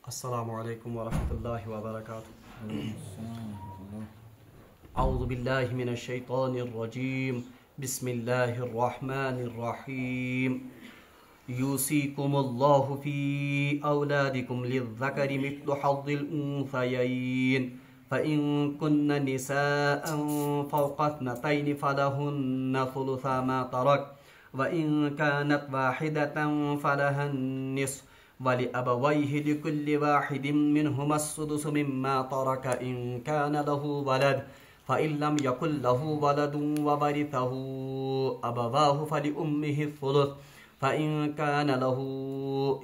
अस्सलामु अलैकुम वरहमतुल्लाहि वबरकातुहू। औज़ु बिल्लाहि मिनश शैतानिर रजीम। बिस्मिल्लाहिर रहमानिर रहीम। यूसीकुमुल्लाहु फी औलादिकुम लिज़्ज़करि मिस्लु हज़्ज़िल उन्सयैन फ़इन कुन्न निसाअन फ़ौक़ इस्नतैनि फ़लहुन्न सुलुसा मा तरक वइन कानत वाहिदतन फ़लहा निस्फ़ु वलिअबवैहि लिकुल्लि वाहिदिन मिन्हुमा अस्सुदुसु मिम्मा तरक इन कान लहु वलद फ़इन लम यकुल लहु वलदुन ववरिथहु अबवाहु फ़लिउम्मिहि अस्सुलुस फ़इन कान लहु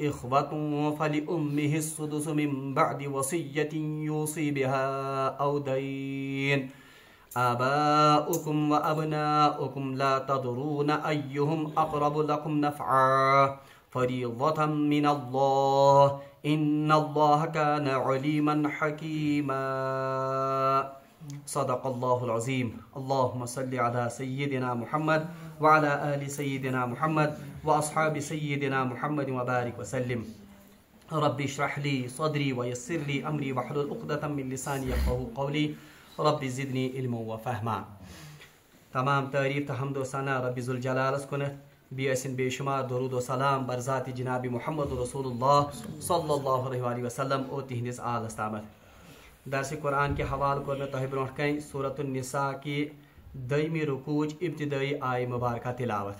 इख़्वतुन फ़लिउम्मिहि अस्सुदुसु मिन बअदि वसिय्यतिन यूसी बिहा औ दैन आबाउकुम व अबनाउकुम ला तदरूना अय्युहुम अक़रबु लकुम नफ़अ फ़रीज़तम मिनल्लाह इन्नल्लाह कान अलीमन हकीमा। सदक़ल्लाहुल अज़ीम। अल्लाहुम्मा सल्लि अला सय्यिदिना मुहम्मद व अला आलि सय्यिदिना मुहम्मद व अस्हाबि सय्यिदिना मुहम्मद व बारिक व सल्लिम। रब्बि इश्रह ली सदरी व यस्सिर ली अमरी वहलुल उक़दतम मिन लिसानी यफ़क़हू क़ौली। रब्बि ज़िदनी इल्मन व फ़हमा। तमाम तारीफ़ तो हम्द व सना रब्बि ज़ुल जलालस कुनत बेअसिन बेशुमार दरूद व सलाम बरज़ाति जनाबी मुहम्मद रसूलुल्लाह सल्लल्लाहु अलैहि वसल्लम और तिहंदिस आलस तामत। दरस कुरान के हवाल को मैं तोह ब्रोह कन सूरतुन निसा की दयमी रुकूच इब्तिदाई आय मुबारक तिलावत।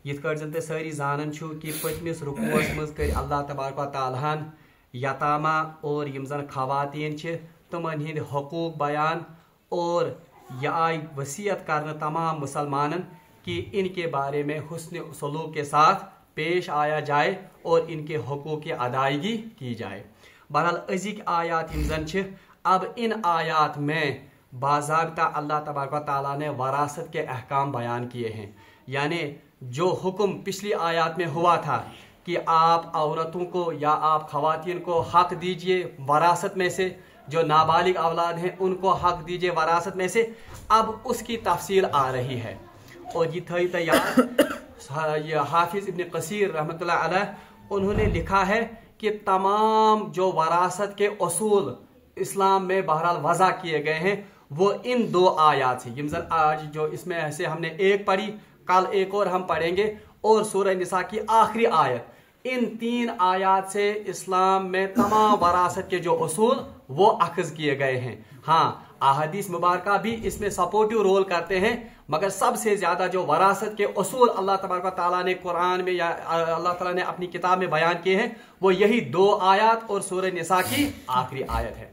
यिथ कट जन सारी जानन छु कि पतमिस रुकूस मज कर अल्लाह तबारक व तआलाहन यतामा और यम जन खवातीन छ तमन हिंद हकूक बयान और यह आय वसीयत करने तमाम मुसलमानन कि इनके बारे में हुस्न सलूक के साथ पेश आया जाए और इनके हकूक़ की अदायगी की जाए। बहरहाल अज़ीक आयात हिमजन छ। अब इन आयात में बाज़ाब्ता अल्लाह तबारक व तआला ने वरासत के अहकाम बयान किए हैं। यानी जो हुक्म पिछली आयात में हुआ था कि आप औरतों को या आप खवातीन को हक दीजिए वरासत में से, जो नाबालिग औलाद हैं उनको हक दीजिए वरासत में से, अब उसकी तफसील आ रही है। और ये थी तैयार हाफिज इब्न कसीर रहमतुल्लाह अलैह उन्होंने लिखा है कि तमाम जो वरासत के उसूल इस्लाम में बहरहाल वज़ा किए गए हैं वो इन दो आयात से। यमजन आज जो इसमें से हमने एक पढ़ी, कल एक और हम पढ़ेंगे, और सूरह निसा की आखिरी आयत, इन तीन आयात से इस्लाम में तमाम वरासत के जो उसूल वो अखज़ किए गए हैं। हाँ, अहादीस मुबारका भी इसमें सपोर्टिव रोल करते हैं, मगर सबसे ज्यादा जो वरासत के उसूल अल्लाह तबारक व तआला ने कुरान में या अल्लाह ताला ने अपनी किताब में बयान किए हैं वो यही दो आयत और सूरह निसा की आखिरी आयत है।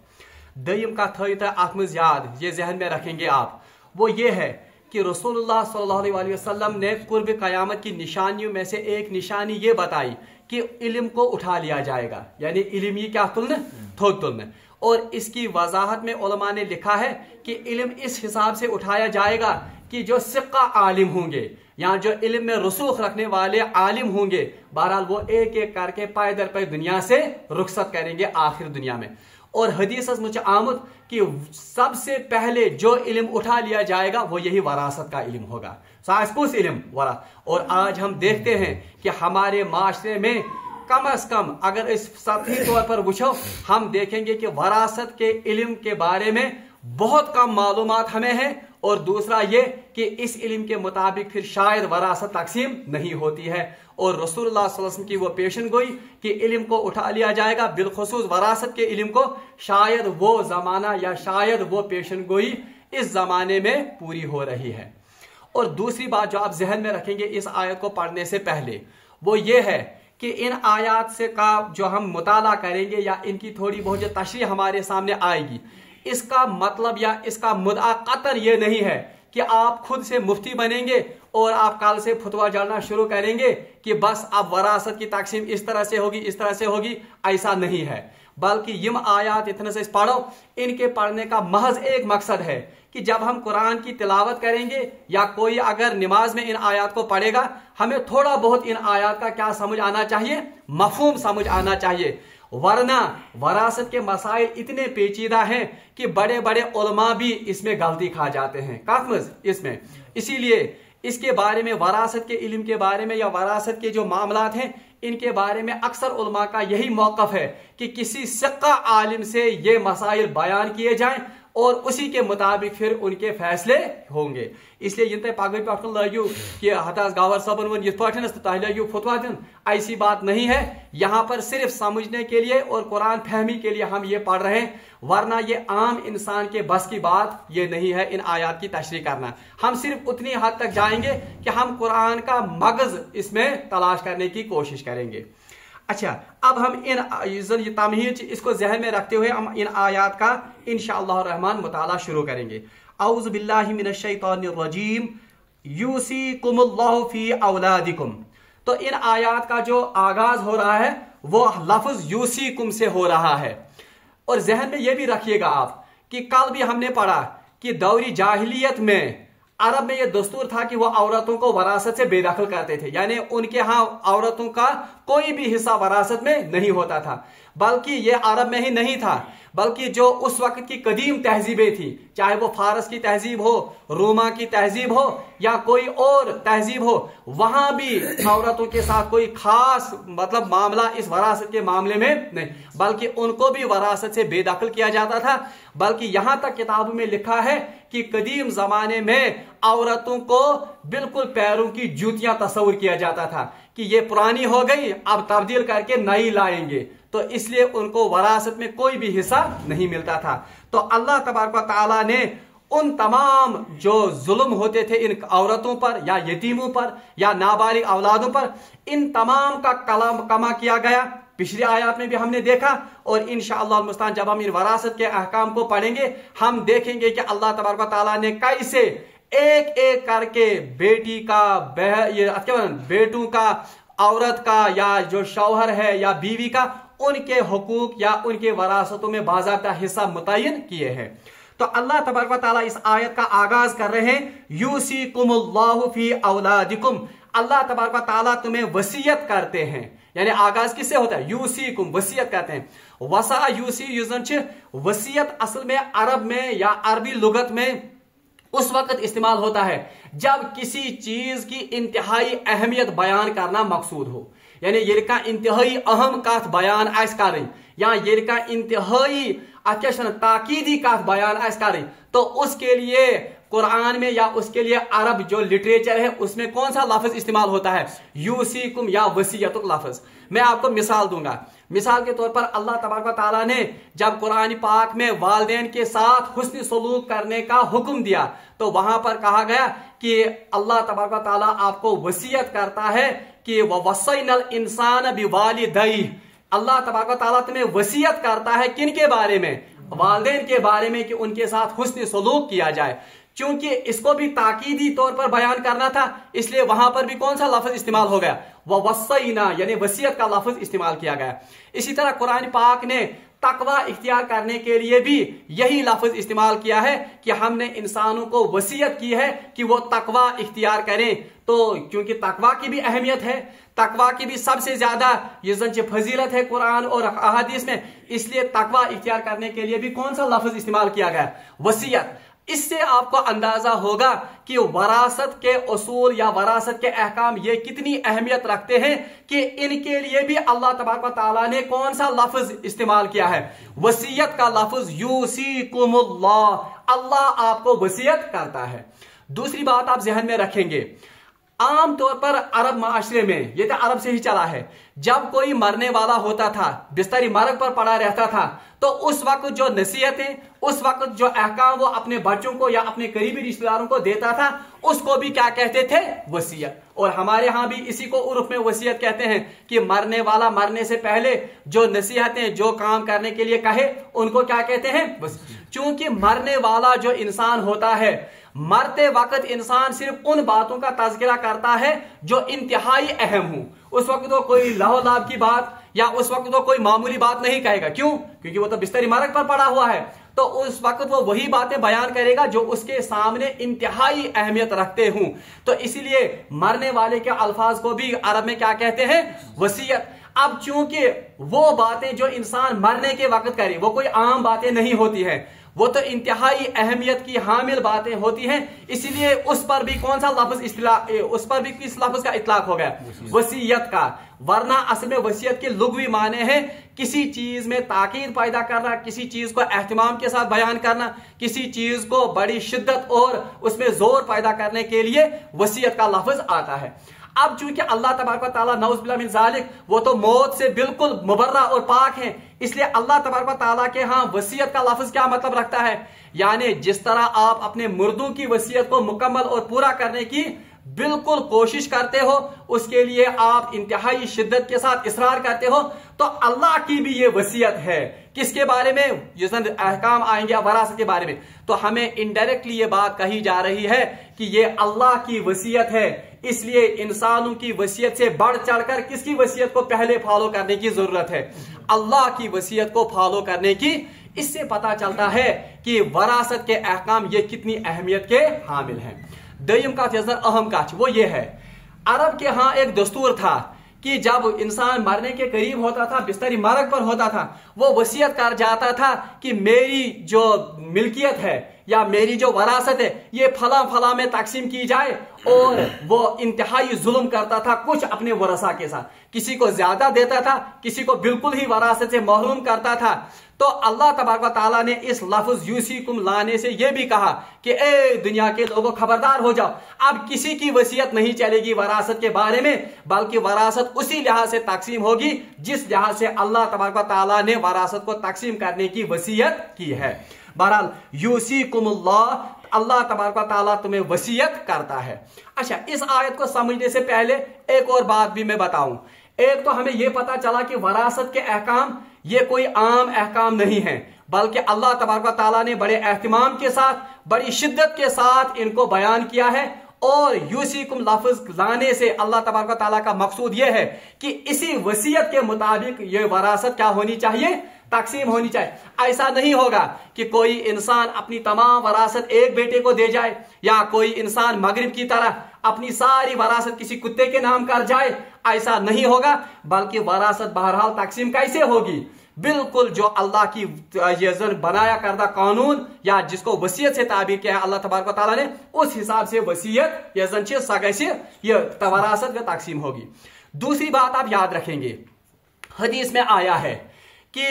दयम का अखमज याद ये जहन में रखेंगे आप, वो ये है कि रसूलुल्लाह सल्लल्लाहु अलैहि वसल्लम ने कुर्ब क़यामत की निशानियों में से एक निशानी ये बताई कि इल्म को उठा लिया जाएगा। यानी इल्म ये क्या तुल्न थोक तुल्न। और इसकी वजाहत में उलमा ने लिखा है कि इल्म इस हिसाब से उठाया जाएगा कि जो सिक्का आलिम होंगे या जो इल्म में रसूख रखने वाले आलिम होंगे, बहरहाल वो एक एक करके पायदर पे दुनिया से रुखसत करेंगे आखिर दुनिया में। और हदीस मुझे आमद कि सबसे पहले जो इल्म उठा लिया जाएगा वो यही वरासत का इल्म होगा। साइंस इल्म वरा। और आज हम देखते हैं कि हमारे माशरे में कम अज कम अगर इस सतही तौर पर वुछो, हम देखेंगे कि वरासत के इल्म के बारे में बहुत कम मालूमात हमें है। और दूसरा ये कि इस इल्म के मुताबिक फिर शायद वरासत तकसीम नहीं होती है। और रसूलुल्लाह सल्लल्लाहु अलैहि वसल्लम की वो पेशन गोई कि इल्म को उठा लिया जाएगा, बिलखुसूस वरासत के इल्म को, शायद वो जमाना या शायद वो पेशन गोई इस जमाने में पूरी हो रही है। और दूसरी बात जो आप जहन में रखेंगे इस आयत को पढ़ने से पहले, वो ये है कि इन आयात से का जो हम मुताला करेंगे या इनकी थोड़ी बहुत जो तशरीह हमारे सामने आएगी, इसका मतलब या इसका मुद्दा कतन ये नहीं है कि आप खुद से मुफ्ती बनेंगे और आप कल से फतवा जड़ना शुरू करेंगे कि बस अब वरासत की तकसीम इस तरह से होगी, इस तरह से होगी। ऐसा नहीं है, बल्कि यम आयात इतने से पढ़ो, इनके पढ़ने का महज एक मकसद है कि जब हम कुरान की तिलावत करेंगे या कोई अगर नमाज में इन आयात को पढ़ेगा, हमें थोड़ा बहुत इन आयात का क्या समझ आना चाहिए, मफहूम समझ आना चाहिए। वरना वरासत के मसाइल इतने पेचीदा हैं कि बड़े बड़े उलमा भी इसमें गलती खा जाते हैं कातमज इसमें। इसीलिए इसके बारे में, वरासत के इल्म के बारे में या वरासत के जो मामलात हैं, इनके बारे में अक्सर उलमा का यही मौक़िफ़ है कि किसी सिक्का आलिम से ये मसाइल बयान किए जाएं और उसी के मुताबिक फिर उनके फैसले होंगे। इसलिए इन पगह पे लगियो कि हताश गावर साहबन वन ये तह लगियो फतवा दिन, ऐसी बात नहीं है। यहाँ पर सिर्फ समझने के लिए और कुरान फहमी के लिए हम ये पढ़ रहे हैं, वरना ये आम इंसान के बस की बात ये नहीं है इन आयात की तशरीह करना। हम सिर्फ उतनी हद तक जाएंगे कि हम कुरान का मगज इसमें तलाश करने की कोशिश करेंगे। अच्छा, अब हम इन तमहीद इसको जहन में रखते हुए हम इन आयात का इंशाअल्लाह रहमान मुताला शुरू करेंगे। औज़ु बिल्लाहि मिनश शैतानिर रजीम यूसीकुमुल्लाहु फी औलादिकुम। तो इन आयात का जो आगाज हो रहा है वो लफ्ज यूसीकुम से हो रहा है। और जहन में यह भी रखिएगा आप कि कल भी हमने पढ़ा कि दौरी जाहिलियत में अरब में यह दस्तूर था कि वह औरतों को वरासत से बेदखल करते थे, यानी उनके यहाँ औरतों का कोई भी हिस्सा वरासत में नहीं होता था। बल्कि यह अरब में ही नहीं था, बल्कि जो उस वक्त की कदीम तहजीबें थी, चाहे वो फारस की तहजीब हो, रोमा की तहजीब हो या कोई और तहजीब हो, वहां भी औरतों के साथ कोई खास मतलब मामला इस वरासत के मामले में नहीं, बल्कि उनको भी वरासत से बेदखल किया जाता था। बल्कि यहां तक किताबों में लिखा है कि कदीम जमाने में औरतों को बिल्कुल पैरों की जूतियां तस्वुर किया जाता था कि ये पुरानी हो गई, अब तब्दील करके नई लाएंगे, तो इसलिए उनको वरासत में कोई भी हिस्सा नहीं मिलता था। तो अल्लाह तबारक व तआला ने उन तमाम जो जुल्म होते थे इन औरतों पर या यतीमों पर या नाबालिग औलादों पर, इन तमाम का कमा किया गया। पिछली आयत में भी हमने देखा और इंशाअल्लाह मुस्तान जब हम इन वरासत के अहकाम को पढ़ेंगे हम देखेंगे कि अल्लाह तबारक व तआला ने कैसे एक एक करके बेटी का बेटों का, औरत का या जो शौहर है या बीवी का, उनके हुकूक या उनके वरासतों में बाज़ाब्ता हिस्सा मुतय्यन किए हैं। तो अल्लाह तबारक व तआला इस आयत का आगाज कर रहे हैं यूसीकुमुल्लाहु फी औलादिकुम। अल्लाह तबारक व तआला तुम्हें वसीयत करते हैं, यानी आगाज किससे होता है? यूसीकुम, वसीयत करते हैं। वसा यूसी युजन वसीयत असल में अरब में या अरबी लुगत में उस वक्त इस्तेमाल होता है जब किसी चीज की इंतहाई अहमियत बयान करना मकसूद हो, यानी ये का इंतहाई अहम कथ बयान आस करें या ये का इंतहाई ताकीदी कथ बयान आस करें, तो उसके लिए कुरान में या उसके लिए अरब जो लिटरेचर है उसमें कौन सा लफ्ज इस्तेमाल होता है? यूसीकुम या वसीयतुक लफ्ज। मैं आपको मिसाल दूंगा। मिसाल के तौर पर अल्लाह तबारक व तआला ने जब कुरान पाक में वालिदैन के साथ हुस्न सलूक करने का हुक्म दिया तो वहां पर कहा गया कि अल्लाह तबारक व तआला आपको वसीयत करता है कि ववस्सैनल इंसान बिवालिदैहि। अल्लाह तबारक व तआला तुम्हें वसीयत करता है किन के बारे में? वालिदैन के बारे में, कि उनके साथ हुस्न सलूक किया जाए। क्योंकि इसको भी ताकीदी तौर पर बयान करना था, इसलिए वहां पर भी कौन सा लफ्ज इस्तेमाल हो गया? ववस्सैना, यानी वसीयत का लफ्ज इस्तेमाल किया गया। इसी तरह कुरान पाक ने तकवा इख्तियार करने के लिए भी यही लफ्ज इस्तेमाल किया है कि हमने इंसानों को वसीयत की है कि वो तकवा इख्तियार करें। तो क्योंकि तकवा की भी अहमियत है, तकवा की भी सबसे ज्यादा ये फजीलत है कुरान और अहादीस में, इसलिए तकवा इख्तियार करने के लिए भी कौन सा लफ्ज इस्तेमाल किया गया? वसीयत। इससे आपको अंदाजा होगा कि वरासत के उसूल या वरासत के अहकाम ये कितनी अहमियत रखते हैं कि इनके लिए भी अल्लाह तबारक व तआला ने कौन सा लफ्ज इस्तेमाल किया है? वसीयत का लफ्ज यूसीकुमुल्लाह। अल्लाह आपको वसीयत करता है। दूसरी बात आप जहन में रखेंगे, आम तौर पर अरब माशरे में, ये तो अरब से ही चला है, जब कोई मरने वाला होता था, बिस्तरी मरग पर पड़ा रहता था, तो उस वक्त जो नसीहतें, उस वक्त जो अहकाम वो अपने बच्चों को या अपने करीबी रिश्तेदारों को देता था, उसको भी क्या कहते थे? वसीयत। और हमारे यहां भी इसी को उर्फ में वसीयत कहते हैं कि मरने वाला मरने से पहले जो नसीहतें, जो काम करने के लिए कहे, उनको क्या कहते हैं? वसीयत। चूंकि मरने वाला जो इंसान होता है, मरते वक्त इंसान सिर्फ उन बातों का तज़किरा करता है जो इंतहाई अहम हो। उस वक्त तो कोई लाहो लाभ की बात या उस वक्त तो कोई मामूली बात नहीं कहेगा। क्यों? क्योंकि वो तो बिस्तरी मरग पर पड़ा हुआ है। तो उस वक्त वो वही बातें बयान करेगा जो उसके सामने इंतहाई अहमियत रखते हों। तो इसीलिए मरने वाले के अल्फाज को भी अरब में क्या कहते हैं? वसीयत। अब चूंकि वो बातें जो इंसान मरने के वक्त करे वो कोई आम बातें नहीं होती है, वो तो इंतहाई अहमियत की हामिल बातें होती हैं, इसीलिए उस पर भी कौन सा लफ्ज उस पर भी किस लफ्ज का इतलाक हो गया? वसीयत का। वरना असल में वसीयत के लुग़वी माने हैं किसी चीज में ताकीद पैदा करना, किसी चीज को एहतिमाम के साथ बयान करना, किसी चीज को बड़ी शिद्दत और उसमें जोर पैदा करने के लिए वसीयत का लफ्ज आता है। अब चूंकि अल्लाह तबारक व तआला नऊज़ बिल्लाह मिन ज़ालिक वो तो मौत से बिल्कुल मुबर्रा और पाक हैं, इसलिए अल्लाह तबारक व तआला के यहाँ वसीयत का लफ्ज क्या मतलब रखता है? यानी जिस तरह आप अपने मुर्दों की वसीयत को मुकम्मल और पूरा करने की बिल्कुल कोशिश करते हो, उसके लिए आप इंतहाई शिद्दत के साथ इसरार करते हो, तो अल्लाह की भी ये वसीयत है। किसके बारे में? जिस अहकाम आएंगे वरासत के बारे में। तो हमें इनडायरेक्टली ये बात कही जा रही है कि ये अल्लाह की वसीयत है, इसलिए इंसानों की वसीयत से बढ़ चढ़कर किसकी वसीयत को पहले फॉलो करने की जरूरत है? अल्लाह की वसीयत को फॉलो करने की। इससे पता चलता है कि वरासत के अहकाम ये कितनी अहमियत के हामिल हैं। दयम का अहम काच वो ये है, अरब के यहाँ एक दस्तूर था कि जब इंसान मरने के करीब होता था, बिस्तरी मरग पर होता था, वो वसीयत कर जाता था कि मेरी जो मिल्कियत है या मेरी जो वरासत है ये फला फला में तकसीम की जाए। और वो इंतहाई जुल्म करता था कुछ अपने वरसा के साथ, किसी को ज्यादा देता था, किसी को बिल्कुल ही वरासत से महरूम करता था। तो अल्लाह तबारक व तआला ने इस लफ्ज यूसीकुम लाने से यह भी कहा कि ए दुनिया के लोगों खबरदार हो जाओ, अब किसी की वसीयत नहीं चलेगी वरासत के बारे में, बल्कि वरासत उसी लिहाज से तकसीम होगी जिस लिहाज से अल्लाह तबारक व तआला ने वरासत को तकसीम करने की वसीयत की है। बहरहाल यूसीकुमुल्लाह, अल्लाह तबारक व तआला तुम्हें वसीयत करता है। अच्छा, इस आयत को समझने से पहले एक और बात भी मैं बताऊं। एक तो हमें यह पता चला कि वरासत के अहकाम ये कोई आम अहकाम नहीं है, बल्कि अल्लाह तबारक व तआला ने बड़े एहतिमाम के साथ, बड़ी शिद्दत के साथ इनको बयान किया है। और यूसीकुम लफ्ज लाने से अल्लाह तबारक व तआला का मकसूद यह है कि इसी वसीयत के मुताबिक ये वरासत क्या होनी चाहिए? तकसीम होनी चाहिए। ऐसा नहीं होगा कि कोई इंसान अपनी तमाम वरासत एक बेटे को दे जाए, या कोई इंसान मगरिब की तरह अपनी सारी वरासत किसी कुत्ते के नाम कर जाए, ऐसा नहीं होगा। बल्कि वरासत बहरहाल तकसीम कैसे होगी? बिल्कुल जो अल्लाह की बनाया करदा कानून या जिसको वसीयत से ताबीर किया है अल्लाह तबारक व तआला ने, उस हिसाब से वसीयत वरासत में तकसीम होगी। दूसरी बात आप याद रखेंगे, हदीस में आया है कि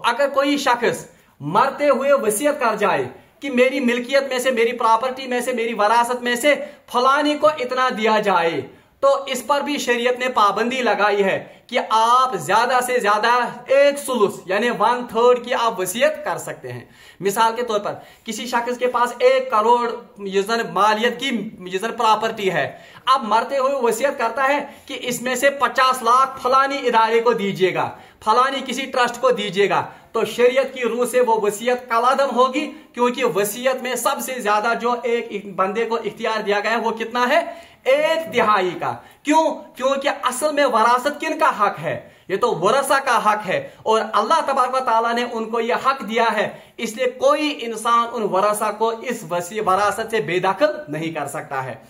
अगर कोई शख्स मरते हुए वसीयत कर जाए कि मेरी मिल्कियत में से, मेरी प्रॉपर्टी में से, मेरी वरासत में से फलानी को इतना दिया जाए, तो इस पर भी शरीयत ने पाबंदी लगाई है कि आप ज्यादा से ज्यादा 1/3 यानी 1/3 की आप वसीयत कर सकते हैं। मिसाल के तौर पर किसी शख्स के पास 1 करोड़ मालियत की प्रॉपर्टी है, अब मरते हुए वसीयत करता है कि इसमें से 50 लाख फलानी इदारे को दीजिएगा, फलानी किसी ट्रस्ट को दीजिएगा, तो शरीयत की रूह से वो वसीयत कलादम होगी, क्योंकि वसीयत में सबसे ज्यादा जो एक बंदे को इख्तियार दिया गया है वो कितना है? 1/3 का। क्यों? क्योंकि असल में वरासत किन का हक है? ये तो वरसा का हक है, और अल्लाह तबारक व तआला ने उनको ये हक दिया है, इसलिए कोई इंसान उन वरसा को इस वरासत से बेदखल नहीं कर सकता है।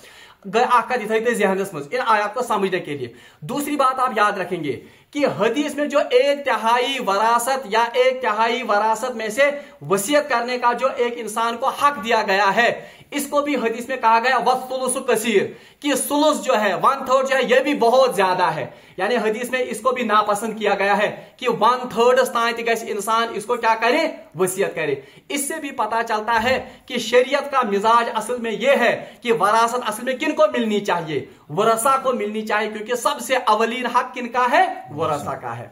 इन आयत को समझने के लिए दूसरी बात आप याद रखेंगे कि हदीस में जो 1/3 वरासत या 1/3 वरासत में से वसीयत करने का जो एक इंसान को हक दिया गया है, इसको भी हदीस में कहा गया वसुलुसु कसीर, कि सुलुस जो है 1/3 जो है यह भी बहुत ज्यादा है। यानी हदीस में इसको भी नापसंद किया गया है कि 1/3 इंसान इसको क्या करे? वसीयत करे। इससे भी पता चलता है कि शरीयत का मिजाज असल में यह है कि वरासत असल में किनको मिलनी चाहिए? वरसा को मिलनी चाहिए, क्योंकि सबसे अवलीन हक किनका है? वरसा का है।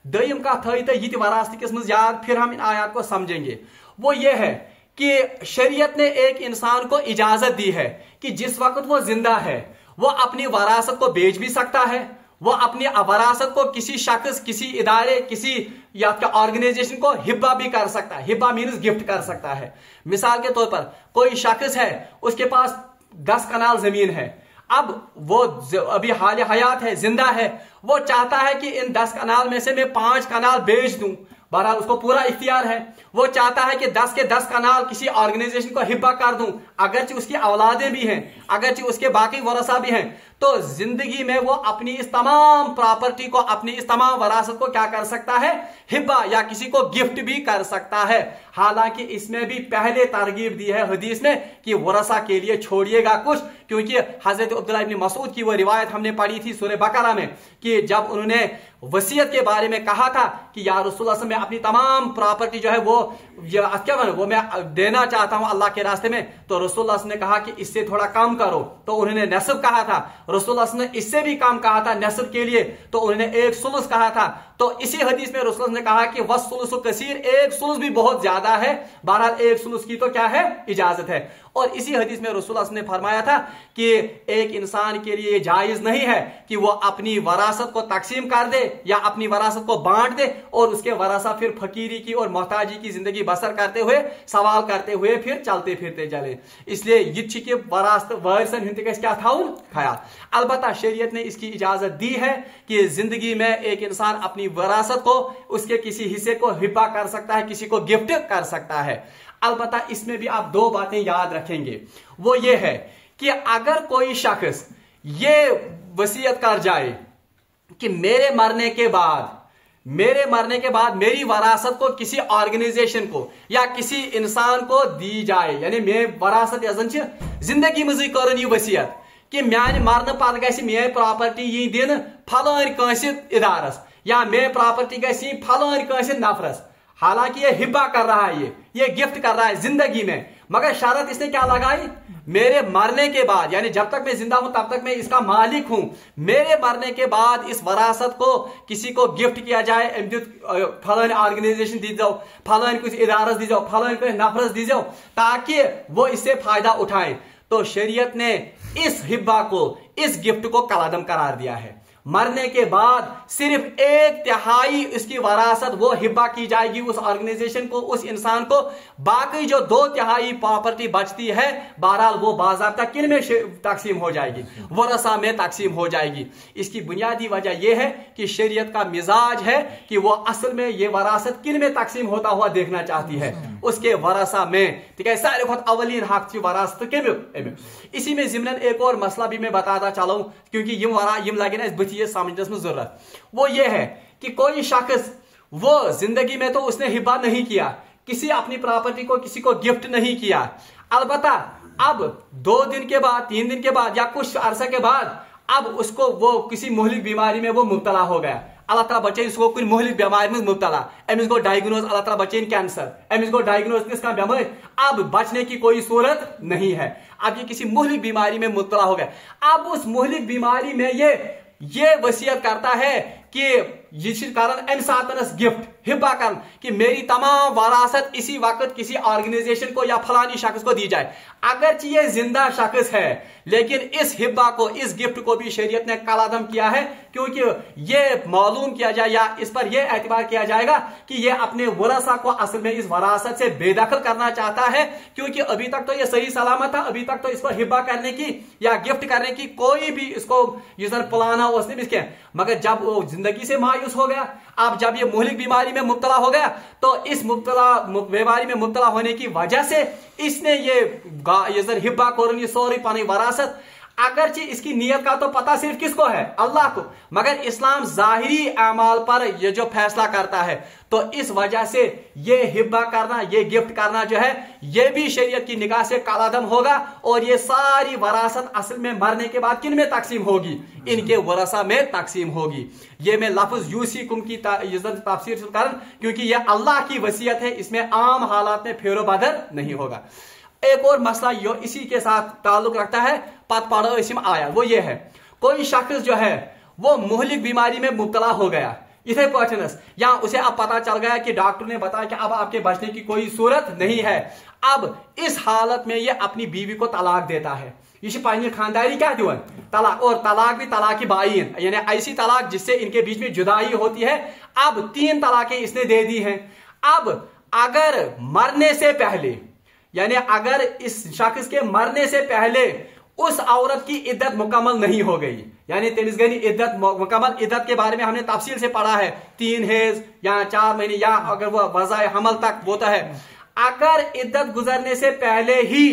दयम का थईत ये वरासत किस्म याद, फिर हम इन आयात को समझेंगे। वो ये है कि शरीयत ने एक इंसान को इजाजत दी है कि जिस वक्त वो जिंदा है वो अपनी वरासत को बेच भी सकता है, वो अपनी वरासत को किसी शख्स, किसी इदारे, किसी या ऑर्गेनाइजेशन को हिब्बा भी कर सकता है। हिब्बा मीन्स गिफ्ट कर सकता है। मिसाल के तौर पर कोई शख्स है, उसके पास 10 कनाल जमीन है, अब वो अभी हाल हयात है, जिंदा है, वो चाहता है कि इन 10 कनाल में से मैं 5 कनाल बेच दूं। बहरहाल उसको पूरा इख्तियार है, वो चाहता है कि 10 के 10 कनाल किसी ऑर्गेनाइजेशन को हिब्बा कर दूं, अगरचे उसकी औलादें भी हैं, अगरचे उसके बाकी वरसा भी हैं, तो जिंदगी में वो अपनी इस तमाम प्रॉपर्टी को, अपनी इस तमाम वरासत को क्या कर सकता है, हिब्बा या किसी को गिफ्ट भी कर सकता है। हालांकि इसमें भी पहले तरगीब दी है हदीस में कि वरसा के लिए छोड़िएगा कुछ, क्योंकि हजरत अब्दुल्लाह इब्न मसूद की वो रिवायत हमने पढ़ी थी सूरह बकरा में कि जब उन्होंने वसीयत के बारे में कहा था कि या रसूलुल्लाह मैं अपनी तमाम प्रॉपर्टी जो है वो मैं देना चाहता हूं अल्लाह के रास्ते में, तो रसूलुल्लाह ने कहा कि इससे थोड़ा कम करो, तो उन्होंने नस्ब कहा था। रसूलुल्लाह ने इससे भी कम कहा था नस्ब के लिए, तो उन्होंने एक सुलुस कहा था। तो इसी हदीस में रसूलुल्लाह ने कहा कि वस्सुलुसु कसीर, एक सुलुस भी बहुत ज्यादा है, बहरहाल एक सुलुस की तो क्या है, इजाजत है। और इसी हदीस में रसूलुल्लाह ने फरमाया था कि एक इंसान के लिए जायज नहीं है कि वो अपनी वरासत को तकसीम कर दे या अपनी वरासत को बांट दे और उसके वरासा फिर फकीरी की और मोहताजी की जिंदगी बसर करते हुए, सवाल करते हुए फिर चलते फिरते चले। इसलिए ये कि वरासत वारिसन हिंद का क्या था ख्याल। अलबत्ता शरीयत ने इसकी इजाजत दी है कि जिंदगी में एक इंसान अपनी वरासत को, उसके किसी हिस्से को हिब्बा कर सकता है, किसी को गिफ्ट कर सकता है। अलबत्ता इसमें भी आप दो बातें याद रखेंगे, वो ये है कि अगर कोई शख्स ये वसीयत कर जाए कि मेरे मरने के बाद मेरी वरासत को किसी ऑर्गेनाइजेशन को या किसी इंसान को दी जाए, यानी मे वरासत जिंदगी मज कर यह वसीयत कि म्यान मरने पत गि मे प्रॉपर्टी यी दिन फलान कंस इदारस या मे प्रॉपर्टी गि फलान कंस नफरस। हालांकि ये हिब्बा कर रहा है, ये गिफ्ट कर रहा है जिंदगी में, मगर शर्त इसने क्या लगाई, मेरे मरने के बाद, यानी जब तक मैं जिंदा हूं तब तक मैं इसका मालिक हूं, मेरे मरने के बाद इस वरासत को किसी को गिफ्ट किया जाए, फलान ऑर्गेनाइजेशन दी जाओ, फलान कुछ इदारस दी जाओ, फलान कुछ नफरस दी जाओ, ताकि वो इससे फायदा उठाएं। तो शरीयत ने इस हिब्बा को, इस गिफ्ट को कलादम करार दिया है। मरने के बाद सिर्फ 1/3 इसकी वरासत वो हिब्बा की जाएगी उस ऑर्गेनाइजेशन को, उस इंसान को। बाकी जो 2/3 प्रॉपर्टी बचती है, बहरहाल वो बाज़ाब्ता किन में तकसीम हो जाएगी, वरसा में तकसीम हो जाएगी। इसकी बुनियादी वजह यह है कि शरीयत का मिजाज है कि वो असल में ये वरासत किन में तकसीम होता हुआ देखना चाहती है, उसके वरसा में। ठीक है, सारे खुद अवलीन हक की वरासत के। इसी में जिम्नन एक और मसला भी मैं बताता चलूं, क्योंकि यम लगे ना इस ये समझने में जरूरत, वो ये है कि कोई शख्स वो जिंदगी में तो उसने हिब्बा नहीं किया, किसी अपनी प्रॉपर्टी को किसी को गिफ्ट नहीं किया। अलबत्ता अब 2 दिन के बाद, 3 दिन के बाद या कुछ अरसे के बाद अब उसको वो किसी मुहलिक बीमारी में वो मुब्तला हो गया, अल्लाह ताला बचे इसको कोई मुहलिक बीमारी में मुब्तला, एमिस को डायग्नोज, अल्लाह ताला बचे कैंसर, एमिस को डायग्नोज किसका बीमारी, अब बचने की कोई सूरत नहीं है। अब ये किसी मुहलिक बीमारी में मुब्तला हो गया। अब उस मुहलिक बीमारी में ये वसीयत करता है कि जिस कारण एनसातनस गिफ्ट हिब्बा कर कि मेरी तमाम वरासत इसी वक्त किसी ऑर्गेनाइजेशन को या फलानी शख्स को दी जाए। अगरचे ये जिंदा शख्स है, लेकिन इस हिब्बा को, इस गिफ्ट को भी शरीयत ने कलादम किया है, क्योंकि ये मालूम किया जाए या इस पर यह एतबार किया जाएगा कि ये अपने वरसा को असल में इस वरासत से बेदखल करना चाहता है, क्योंकि अभी तक तो ये सही सलामत था, अभी तक तो इसको हिब्बा करने की या गिफ्ट करने की कोई भी इसको यूजर प्लान हो उसने भी किया। मगर जब वो जिंदगी से मायूस हो गया, अब जब ये मुहलिक बीमारी में मुब्तला हो गया, तो इस बीमारी में मुब्तला होने की वजह से इसने ये हिब्बा कोरनी सोरी पानी वरासत, अगरचे इसकी नीयत का तो पता सिर्फ किसको है, अल्लाह को, मगर इस्लाम जाहिरी अमाल पर ये जो फैसला करता है, तो इस वजह से ये हिब्बा करना, ये गिफ्ट करना जो है, ये भी शरीयत की निगाह से कालादम होगा। और ये सारी वरासत असल में मरने के बाद किन में तकसीम होगी, इनके वरसा में तकसीम होगी। ये मैं लफ्ज यूसीकुम की तफसीर कारण, क्योंकि ये अल्लाह की वसीयत है, इसमें आम हालात में फेरो बदल नहीं होगा। एक और मसला यो इसी के साथ ताल्लुक रखता है, पत पढ़ो इसी में आया, वो ये है कोई शख्स जो है वो मुहलिक बीमारी में मुब्तला हो गया, इथे पर्टनस, या उसे अब पता चल गया कि डॉक्टर ने बताया कि अब आपके बचने की कोई सूरत नहीं है। अब इस हालत में ये अपनी बीवी को तलाक देता है, ये पानी खानदारी क्या दिवन तलाक, और तलाक भी तलाक बाइन, यानी ऐसी तलाक जिससे इनके बीच में जुदाई होती है। अब 3 तलाकें इसने दे दी हैं। अब अगर मरने से पहले, यानी अगर इस शख्स के मरने से पहले उस औरत की इद्दत मुकम्मल नहीं हो गई, यानी तेमिसगनी इद्दत मुकम्मल, इद्दत के बारे में हमने तफसील से पढ़ा है, 3 हेज या 4 महीने, या अगर वो वज़ाए हमल तक होता है, अगर इद्दत गुजरने से पहले ही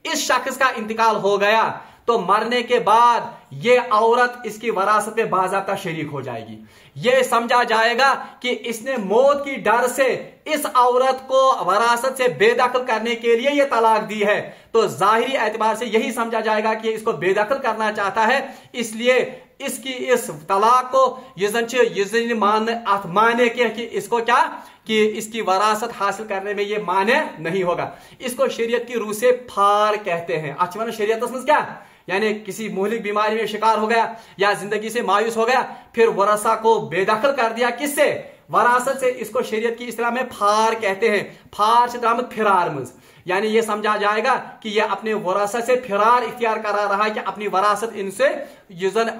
इस शख्स का इंतकाल हो गया, तो मरने के बाद ये औरत इसकी वरासत में बाज़ाब्ता शरीक हो जाएगी। ये समझा जाएगा कि इसने मौत की डर से इस औरत को वरासत से बेदखल करने के लिए ये तलाक दी है, तो जाहिरी एतबार से यही समझा जाएगा कि इसको बेदखल करना चाहता है, इसलिए इसकी इस तलाक को ये माने कि इसको क्या कि इसकी वरासत हासिल करने में ये माने नहीं होगा। इसको शरीयत की रूह से फार कहते हैं। अच्छा शरीयत में क्या यानी किसी मुहलिक बीमारी में शिकार हो गया या जिंदगी से मायूस हो गया, फिर वरसा को बेदखल कर दिया किससे, वरासत से, इसको शरीयत की इस्लाह में फार कहते हैं। फार से दरामद फिरार मुझ, यानी यह समझा जाएगा कि यह अपने वरासत से फिरार इख्तियार करा रहा है, कि अपनी वरासत इनसे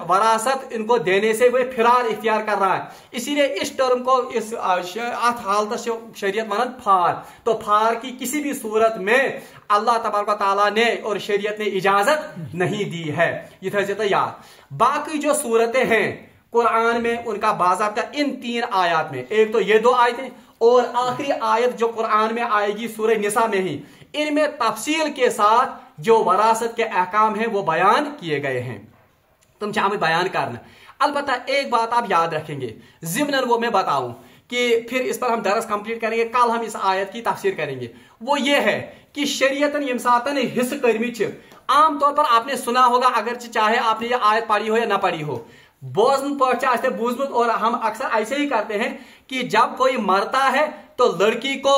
वरासत इनको देने से वह फिरार इख्तियार कर रहा है। इसीलिए इस टर्म को इस हालत से शरीयत मानत फार। तो फार की किसी भी सूरत में अल्लाह तबारक तआला ने और शरीयत ने इजाजत नहीं दी है। याद बाकी जो सूरतें हैं कुरान में उनका बाज़ाब्ता इन 3 आयत में, एक तो ये 2 आयतें और आखिरी आयत जो कुरान में आएगी सूरह निसा में ही, इनमें तफसील के साथ जो वरासत के अहकाम हैं वो बयान किए गए हैं। तुम चाहे बयान करना। अलबत्ता एक बात आप याद रखेंगे, ज़िम्नन वो मैं बताऊं कि फिर इस पर हम दरस कंप्लीट करेंगे, कल हम इस आयत की तफसीर करेंगे। वो ये है कि शरीयतन यमसातन हिस्स कर्मी आमतौर पर आपने सुना होगा, अगर चाहे आपने ये आयत पढ़ी हो या ना पढ़ी हो, बोझन पहुंचा बूझमुत, और हम अक्सर ऐसे ही करते हैं कि जब कोई मरता है तो लड़की को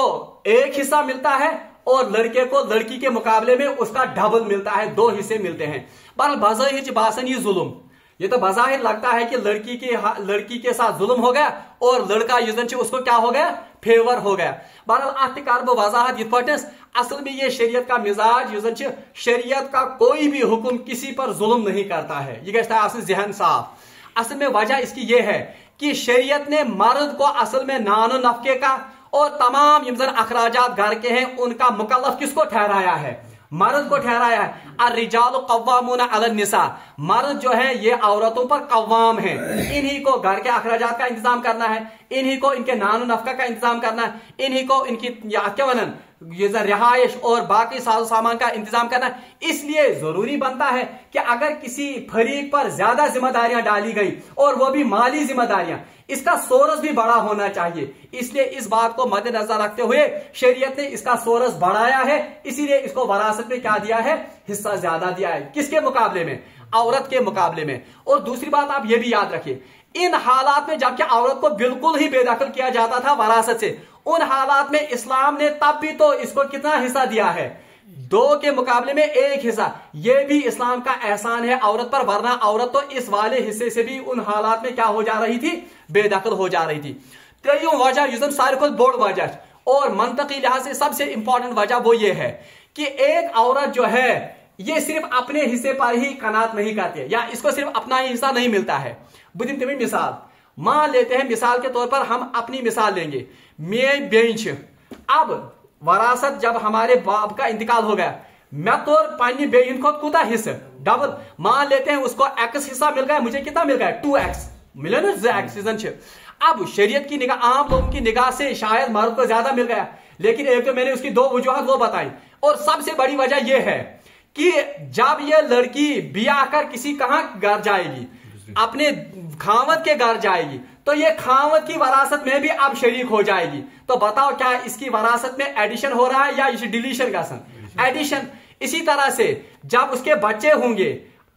एक हिस्सा मिलता है और लड़के को लड़की के मुकाबले में उसका डबल मिलता है, 2 हिस्से मिलते हैं। बहरहाल बज़ाहिर बासन ये जुल्म, ये तो बज़ाहिर लगता है कि लड़की के साथ जुल्म हो गया और लड़का उसको क्या हो गया, फेवर हो गया। बहरहाल वजाहत ये पटस असल में ये शरीयत का मिजाज शरीयत का कोई भी हुक्म किसी पर जुल्म नहीं करता है। ये कहता है असल जहन साफ। असल में वजह इसकी ये है कि शरीयत ने मर्द को असल में नानो नफके का और तमाम अखराजात घर के हैं उनका मुकल्लफ किसको ठहराया है, मर्द को ठहराया है। अर्रिजालु कव्वामूना अलन निसा, मर्द जो है ये औरतों पर कव्वाम है, इन्हीं को घर के अखराजात का इंतजाम करना है, इन्हीं को इनके नानो नफका का इंतजाम करना है, इन्हीं को इनकी क्या वनन रिहाइश और बाकी साजो सामान का इंतजाम करना। इसलिए जरूरी बनता है कि अगर किसी फरीक पर ज्यादा जिम्मेदारियां डाली गई और वो भी माली जिम्मेदारियां, इसका सोरस भी बड़ा होना चाहिए। इसलिए इस बात को मद्देनजर रखते हुए शरीयत ने इसका सोरस बढ़ाया है, इसीलिए इसको वरासत में क्या दिया है, हिस्सा ज्यादा दिया है। किसके मुकाबले में, औरत के मुकाबले में। और दूसरी बात आप ये भी याद रखिए, इन हालात में जबकि औरत को बिल्कुल ही बेदखल किया जाता था वरासत से, उन हालात में इस्लाम ने तब भी तो इसको कितना हिस्सा दिया है, 2 के मुकाबले में 1 हिस्सा। यह भी इस्लाम का एहसान है औरत पर, वरना औरत तो इस वाले हिस्से से भी उन हालात में क्या हो जा रही थी, बेदखल हो जा रही थी। त्रियों वजह सारे को बोर्ड वजह और मंतकी लिहाज से सबसे इंपॉर्टेंट वजह वो ये है कि एक औरत जो है ये सिर्फ अपने हिस्से पर ही कनात नहीं करती है, या इसको सिर्फ अपना ही हिस्सा नहीं मिलता है। बुद्धिन तुम्हें मिसाल मान लेते हैं, मिसाल के तौर पर हम अपनी मिसाल लेंगे, मैं बेंच, अब वरासत जब हमारे बाप का इंतकाल हो गया, मैं तो पानी बेइन को कुता हिस्सा डबल मान लेते हैं, उसको x हिस्सा मिल गया, मुझे कितना मिल गया, 2x मिले ना x। अब शरीयत की निगाह, आम लोगों की निगाह से शायद मर्द को ज्यादा मिल गया, लेकिन एक तो मैंने उसकी 2 वजूहत वो बताई, और सबसे बड़ी वजह यह है कि जब यह लड़की ब्याह कर किसी कहां घर जाएगी, अपने खावत के घर जाएगी, तो ये खावत की वरासत में भी अब शरीक हो जाएगी। तो बताओ क्या इसकी वरासत में एडिशन हो रहा है या इसे डिलीशन का सन, एडिशन। इसी तरह से जब उसके बच्चे होंगे,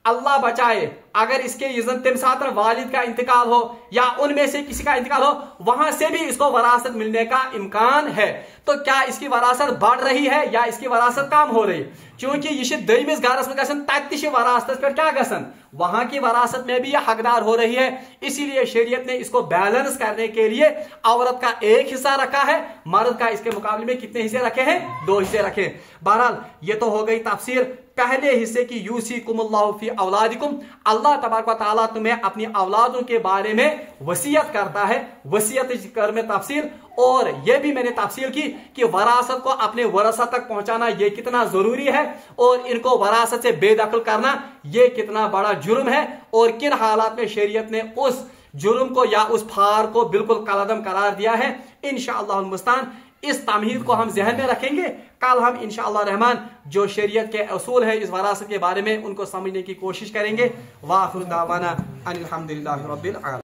अल्लाह बचाए अगर इसके तिमसातर वालिद का इंतकाल हो या उनमें से किसी का इंतकाल हो, वहां से भी इसको वरासत मिलने का इम्कान है। तो क्या इसकी वरासत बढ़ रही है या इसकी वरासत कम हो रही है, क्योंकि ये दमिस गारस में गसन तत्श वरासत पर क्या गसन, वहां की वरासत में भी यह हकदार हो रही है। इसीलिए शरीयत ने इसको बैलेंस करने के लिए औरत का 1 हिस्सा रखा है, मर्द का इसके मुकाबले में कितने हिस्से रखे हैं, 2 हिस्से रखे। बहरहाल ये तो हो गई तफसीर पहले हिस्से की, यूसीकुमुल्लाहु फी औलादिकुम, अल्लाह तबारक व तआला तुम्हें अपनी औलादों के बारे में वसीयत करता है, वसीयत कर में तफसील। और यह भी मैंने तफसील की कि वरासत को अपने वरसा तक पहुंचाना यह कितना जरूरी है, और इनको वरासत से बेदखल करना यह कितना बड़ा जुर्म है, और किन हालात में शरीयत ने उस जुर्म को या उस फार को बिल्कुल कलअदम करार दिया है। इंशाअल्लाह मुस्तान इस तमहीद को हम जहन में रखेंगे। कल हम इंशाअल्लाह रहमान जो शरीयत के असूल है इस वरासत के बारे में उनको समझने की कोशिश करेंगे। वाखिर दावाना अनिल हम्दुलिल्लाहि रब्बिल आलमीन।